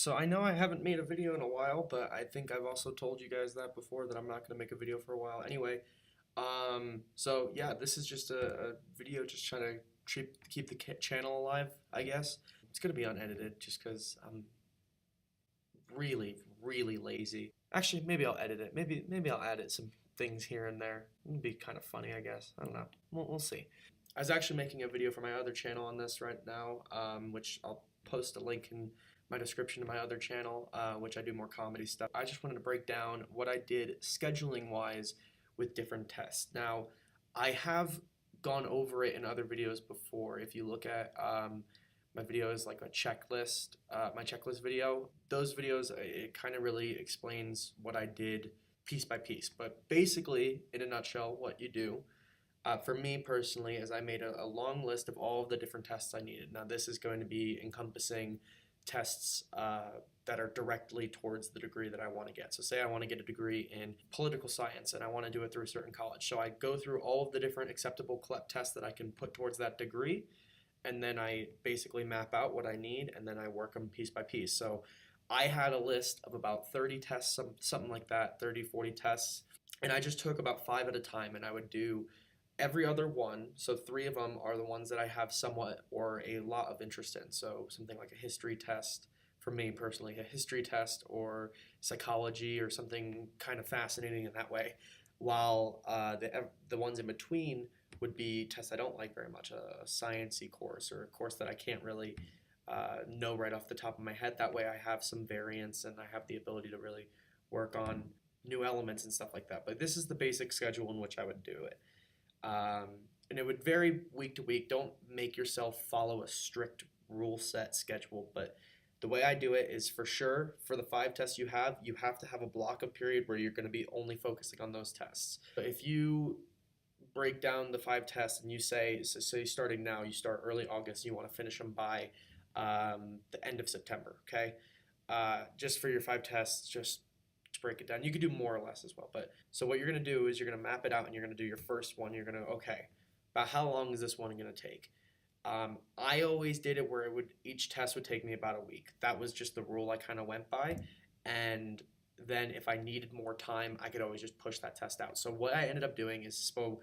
So I know I haven't made a video in a while, but I think I've also told you guys that before that I'm not going to make a video for a while. Anyway, so yeah, this is just a video just trying to keep the channel alive, I guess. It's going to be unedited just because I'm really lazy. Actually, maybe I'll edit it. Maybe I'll edit some things here and there. It'd be kind of funny, I guess. I don't know. We'll see. I was actually making a video for my other channel on this right now, which I'll post a link in my description to my other channel, which I do more comedy stuff. I just wanted to break down what I did scheduling wise with different tests. Now, I have gone over it in other videos before. If you look at my videos like a checklist, my checklist video, those videos, it kind of really explains what I did piece by piece. But basically, in a nutshell, what you do for me personally is I made a long list of all of the different tests I needed. Now this is going to be encompassing tests that are directly towards the degree that I want to get. So say I want to get a degree in political science and I want to do it through a certain college. So I go through all of the different acceptable CLEP tests that I can put towards that degree, and then I basically map out what I need, and then I work them piece by piece. So I had a list of about 30 tests, something like that, 30, 40 tests, and I just took about 5 at a time, and I would do every other one. So 3 of them are the ones that I have somewhat or a lot of interest in. So something like a history test, for me personally, a history test, or psychology, or something kind of fascinating in that way. While the ones in between would be tests I don't like very much, a science-y course, or a course that I can't really know right off the top of my head. That way I have some variance and I have the ability to really work on new elements and stuff like that. But this is the basic schedule in which I would do it. And it would vary week to week. Don't make yourself follow a strict rule set schedule, but the way I do it is, for sure, for the 5 tests you have to have a block of period where you're going to be only focusing on those tests. But if you break down the 5 tests and you say, so you're starting now, you start early August, and you want to finish them by the end of September, okay? Just for your 5 tests, just to break it down. You could do more or less as well. But so what you're going to do is you're going to map it out, and you're going to do your first one. You're going to, okay, about how long is this one going to take? I always did it where each test would take me about a week. That was just the rule I kind of went by. And then if I needed more time, I could always just push that test out. So what I ended up doing is, so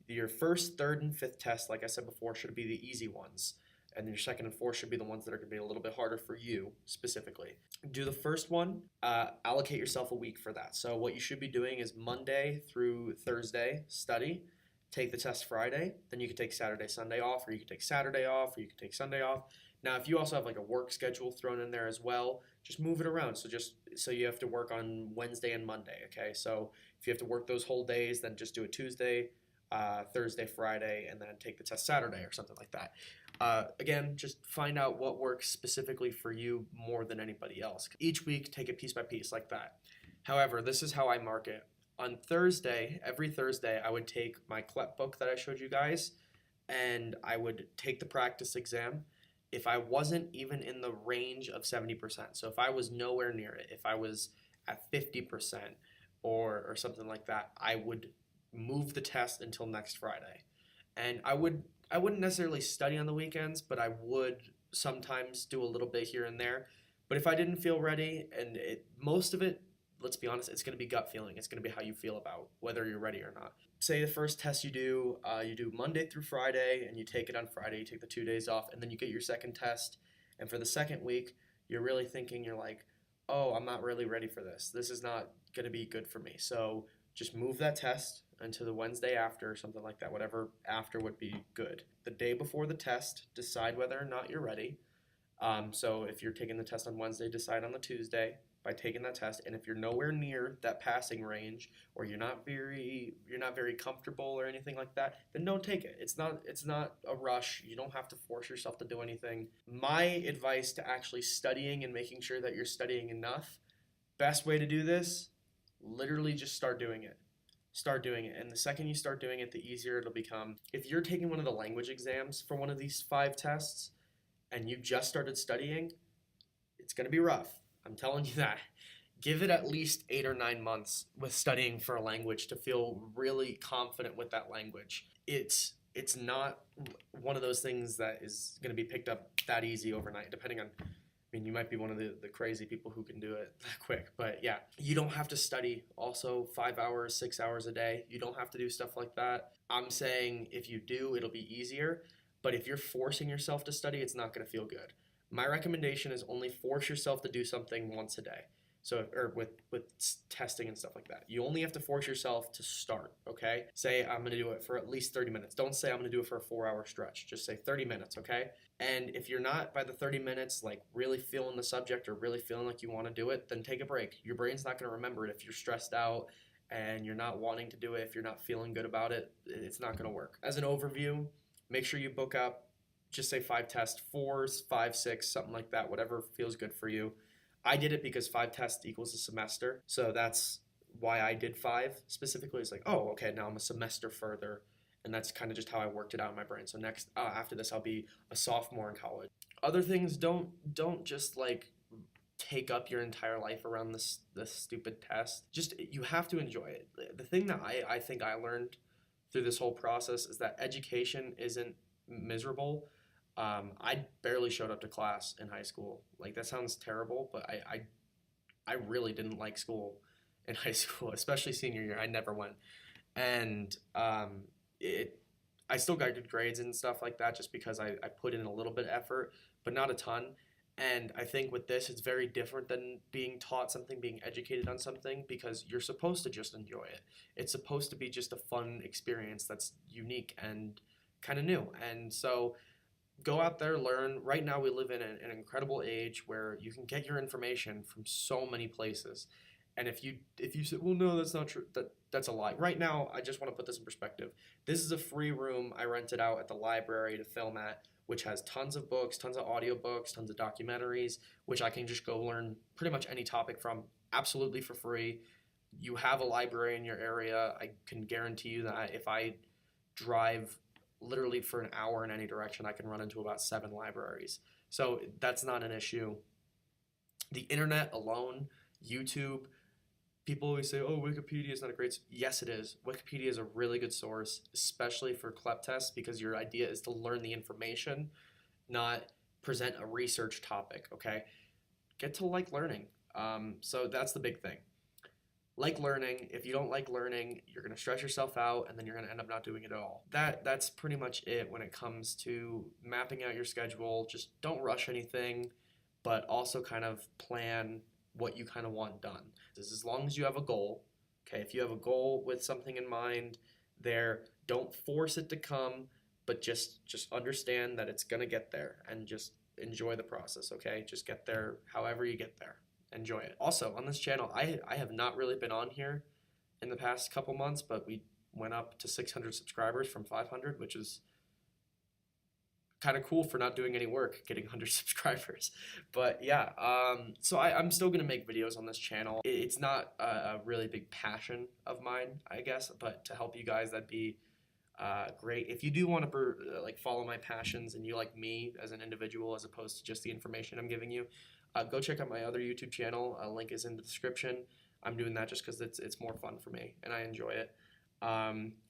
your first, third, and fifth test, like I said before, should be the easy ones. And then your second and fourth should be the ones that are going to be a little bit harder for you specifically. Do the first one, allocate yourself a week for that. So what you should be doing is Monday through Thursday, study, take the test Friday, then you can take Saturday, Sunday off, or you can take Saturday off, or you can take Sunday off. Now, if you also have like a work schedule thrown in there as well, just move it around. So you have to work on Wednesday and Monday, okay? So if you have to work those whole days, then just do it Tuesday, Thursday, Friday, and then take the test Saturday or something like that. Again, just find out what works specifically for you more than anybody else. Each week, take it piece by piece like that. However, this is how I mark it. On Thursday, every Thursday, I would take my CLEP book that I showed you guys, and I would take the practice exam. If I wasn't even in the range of 70%, so if I was nowhere near it, if I was at 50% or something like that, I would move the test until next Friday. And I wouldn't necessarily study on the weekends, but I would sometimes do a little bit here and there. But if I didn't feel ready, and most of it, let's be honest, it's going to be gut feeling. It's going to be how you feel about whether you're ready or not. Say the first test you do Monday through Friday, and you take it on Friday, you take the 2 days off, and then you get your second test. And for the second week, you're really thinking, you're like, oh, I'm not really ready for this. This is not going to be good for me. So just move that test until the Wednesday after or something like that, whatever after would be good. The day before the test, decide whether or not you're ready. So if you're taking the test on Wednesday, decide on the Tuesday by taking that test. And if you're nowhere near that passing range, or you're not very comfortable or anything like that, then don't take it. It's not a rush. You don't have to force yourself to do anything. My advice to actually studying and making sure that you're studying enough, best way to do this, literally just start doing it. Start doing it. And the second you start doing it, the easier it'll become. If you're taking one of the language exams for one of these 5 tests and you just started studying, it's going to be rough. I'm telling you that. Give it at least 8 or 9 months with studying for a language to feel really confident with that language. It's not one of those things that is going to be picked up that easy overnight, depending on I mean, you might be one of the crazy people who can do it that quick, but yeah, you don't have to study also 5 hours, 6 hours a day. You don't have to do stuff like that. I'm saying if you do, it'll be easier, but if you're forcing yourself to study, it's not going to feel good. My recommendation is only force yourself to do something once a day. So, or with testing and stuff like that, you only have to force yourself to start. Okay, say I'm going to do it for at least 30 minutes. Don't say I'm going to do it for a 4 hour stretch. Just say 30 minutes. Okay, and if you're not by the 30 minutes like really feeling the subject or really feeling like you want to do it, then take a break. Your brain's not going to remember it if you're stressed out and you're not wanting to do it. If you're not feeling good about it, it's not going to work. As an overview, make sure you book up, just say 5 tests, 4s, 5, 6, something like that, whatever feels good for you. I did it because 5 tests equals a semester. So that's why I did 5 specifically. It's like, oh, okay, now I'm a semester further. And that's kind of just how I worked it out in my brain. So next, after this, I'll be a sophomore in college. Other things, don't just like take up your entire life around this stupid test. Just, you have to enjoy it. The thing that I think I learned through this whole process is that education isn't miserable. I barely showed up to class in high school. Like, that sounds terrible, but I really didn't like school in high school, especially senior year. I never went, and it I still got good grades and stuff like that just because I put in a little bit of effort, but not a ton. And I think with this, it's very different than being taught something, being educated on something, because you're supposed to just enjoy it. It's supposed to be just a fun experience that's unique and kind of new. And so go out there, learn. Right now, we live in an incredible age where you can get your information from so many places. And if you say, well, no, that's not true, that's a lie. Right now, I just want to put this in perspective. This is a free room I rented out at the library to film at, which has tons of books, tons of audiobooks, tons of documentaries, which I can just go learn pretty much any topic from absolutely for free. You have a library in your area. I can guarantee you that if I drive literally for an hour in any direction, I can run into about 7 libraries. So that's not an issue. The internet alone, YouTube, people always say, oh, Wikipedia is not a great. Yes, it is. Wikipedia is a really good source, especially for CLEP tests, because your idea is to learn the information, not present a research topic, okay? Get to like learning. So that's the big thing. Like learning. If you don't like learning, you're going to stress yourself out and then you're going to end up not doing it at all. That's pretty much it when it comes to mapping out your schedule. Just don't rush anything, but also kind of plan what you kind of want done. As long as you have a goal, okay, if you have a goal with something in mind there, don't force it to come, but just understand that it's going to get there and just enjoy the process, okay? Just get there however you get there. Enjoy it. Also, on this channel, I have not really been on here in the past couple months, but we went up to 600 subscribers from 500, which is kind of cool for not doing any work, getting 100 subscribers. But yeah, so I'm still going to make videos on this channel. It's not a really big passion of mine, I guess, but to help you guys, that'd be great. If you do want to like follow my passions and you like me as an individual as opposed to just the information I'm giving you, go check out my other YouTube channel. Link is in the description. I'm doing that just because it's more fun for me and I enjoy it.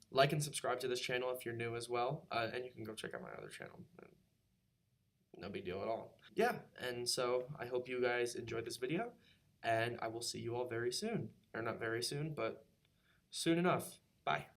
Like and subscribe to this channel if you're new as well, and you can go check out my other channel. No big deal at all. Yeah, and so I hope you guys enjoyed this video, and I will see you all very soon. Or not very soon, but soon enough. Bye.